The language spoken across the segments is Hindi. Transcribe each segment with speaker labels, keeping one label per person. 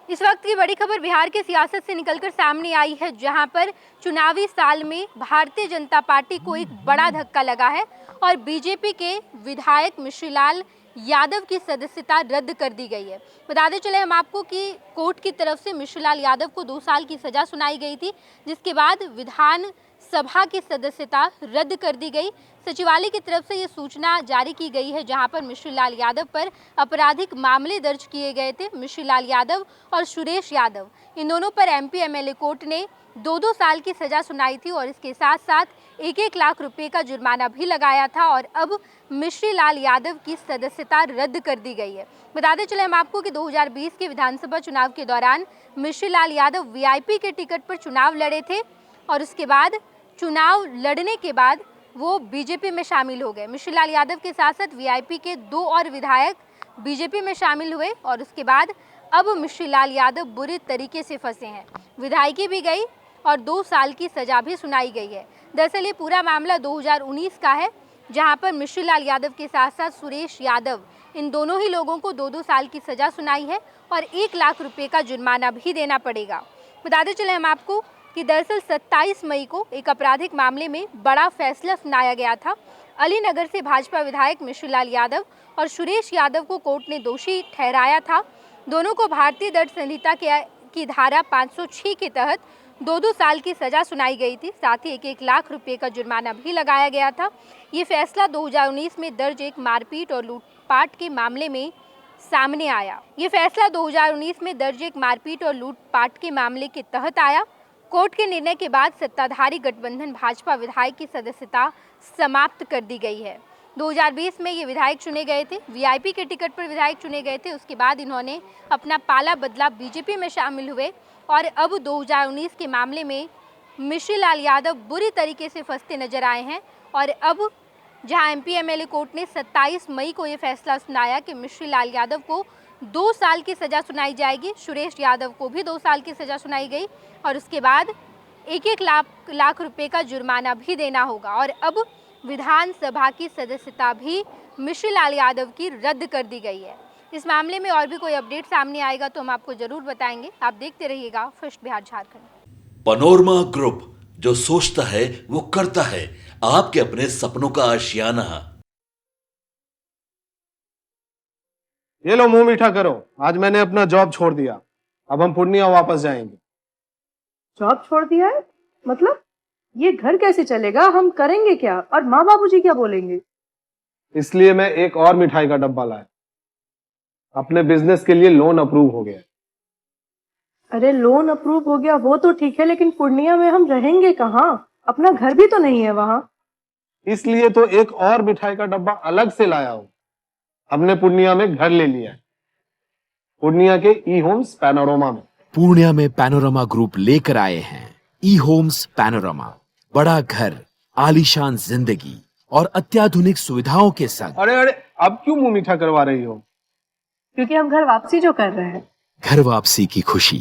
Speaker 1: इस वक्त की बड़ी खबर बिहार की सियासत से निकलकर सामने आई है, जहां पर चुनावी साल में भारतीय जनता पार्टी को एक बड़ा धक्का लगा है और बीजेपी के विधायक मिश्रीलाल यादव की सदस्यता रद्द कर दी गई है। बताते चले हम आपको कि कोर्ट की तरफ से मिश्रीलाल यादव को 2 साल की सजा सुनाई गई थी, जिसके बाद विधान सभा की सदस्यता रद्द कर दी गई। सचिवालय की तरफ से ये सूचना जारी की गई है, जहां पर मिश्रीलाल यादव पर आपराधिक मामले दर्ज किए गए थे। मिश्रीलाल यादव और सुरेश यादव, इन दोनों पर एमपी एमएलए कोर्ट ने 2-2 साल की सजा सुनाई थी और इसके साथ साथ 1-1 लाख रुपए का जुर्माना भी लगाया था और अब मिश्रीलाल यादव की सदस्यता रद्द कर दी गई है। बताते चले हम आपको कि 2020 के विधानसभा चुनाव के दौरान मिश्रीलाल यादव वीआईपी के टिकट पर चुनाव लड़े थे और उसके बाद चुनाव लड़ने के बाद वो बीजेपी में शामिल हो गए। मिश्रीलाल यादव के साथ साथ वीआईपी के 2 और विधायक बीजेपी में शामिल हुए और उसके बाद अब मिश्रीलाल यादव बुरे तरीके से फंसे हैं। विधायकी भी गई और 2 साल की सजा भी सुनाई गई है। दरअसल ये पूरा मामला 2019 का है, जहां पर मिश्रीलाल यादव के साथ साथ सुरेश यादव, इन दोनों ही लोगों को 2-2 साल की सजा सुनाई है और 1 लाख रुपए का जुर्माना भी देना पड़ेगा। बताते चले हम आपको कि दरअसल 27 मई को एक आपराधिक मामले में बड़ा फैसला सुनाया गया था। अलीनगर से भाजपा विधायक मिश्रीलाल यादव और सुरेश यादव को कोर्ट ने दोषी ठहराया था। दोनों को भारतीय दंड संहिता की धारा 506 के तहत 2-2 साल की सजा सुनाई गई थी। साथ ही 1-1 लाख रुपए का जुर्माना भी लगाया गया था। ये फैसला 2019 में दर्ज एक मारपीट और लूटपाट के मामले में सामने आया। ये फैसला 2019 में दर्ज एक मारपीट और लूटपाट के मामले के तहत आया। कोर्ट के निर्णय के बाद सत्ताधारी गठबंधन भाजपा विधायक की सदस्यता समाप्त कर दी गई है। 2020 में ये विधायक चुने गए थे, वीआईपी के टिकट पर विधायक चुने गए थे। उसके बाद इन्होंने अपना पाला बदला, बीजेपी में शामिल हुए और अब 2019 के मामले में मिश्रीलाल यादव बुरी तरीके से फंसते नजर आए हैं। और अब जहां एमपी एमएलए कोर्ट ने 27 मई को ये फैसला सुनाया कि मिश्रीलाल यादव को 2 साल की सजा सुनाई जाएगी, सुरेश यादव को भी 2 साल की सजा सुनाई गई और उसके बाद 1-1 लाख रुपए का जुर्माना भी देना होगा। और अब विधानसभा की सदस्यता भी मिश्रीलाल यादव की रद्द कर दी गई है। इस मामले में और भी कोई अपडेट सामने आएगा तो हम आपको जरूर बताएंगे। आप देखते रहिएगा first Bihar Jharkhand.
Speaker 2: Panorama group, जो सोचता है वो करता है, आपके अपने सपनों का आशियाना।
Speaker 3: ये लो मुंह मीठा करो, आज मैंने अपना जॉब छोड़ दिया। अब हम पूर्णिया वापस जाएंगे।
Speaker 4: जॉब छोड़ दिया है? मतलब ये घर कैसे चलेगा? हम करेंगे क्या? और माँ बाबूजी क्या बोलेंगे?
Speaker 3: इसलिए मैं एक और मिठाई का डब्बा लाया। अपने बिजनेस के लिए लोन अप्रूव हो गया।
Speaker 4: अरे लोन अप्रूव हो गया वो तो ठीक है, लेकिन पूर्णिया में हम रहेंगे कहाँ? अपना घर भी तो नहीं है वहाँ।
Speaker 3: इसलिए तो एक और मिठाई का डब्बा अलग से लाया हूँ। हमने पूर्णिया में घर ले लिया है, पूर्णिया के ई होम्स पैनोरमा में।
Speaker 5: पूर्णिया में पैनोरमा ग्रुप लेकर आए हैं ई होम्स पैनोरमा। बड़ा घर, आलीशान जिंदगी और अत्याधुनिक सुविधाओं के संग।
Speaker 3: अरे अब क्यों मुंह मीठा करवा रही हो?
Speaker 4: क्योंकि हम घर वापसी जो कर रहे हैं।
Speaker 5: घर वापसी की खुशी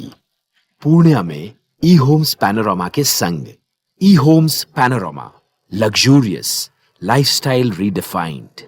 Speaker 5: पूर्णिया में ई होम्स पैनोरमा के संग। E homes panorama, luxurious lifestyle redefined.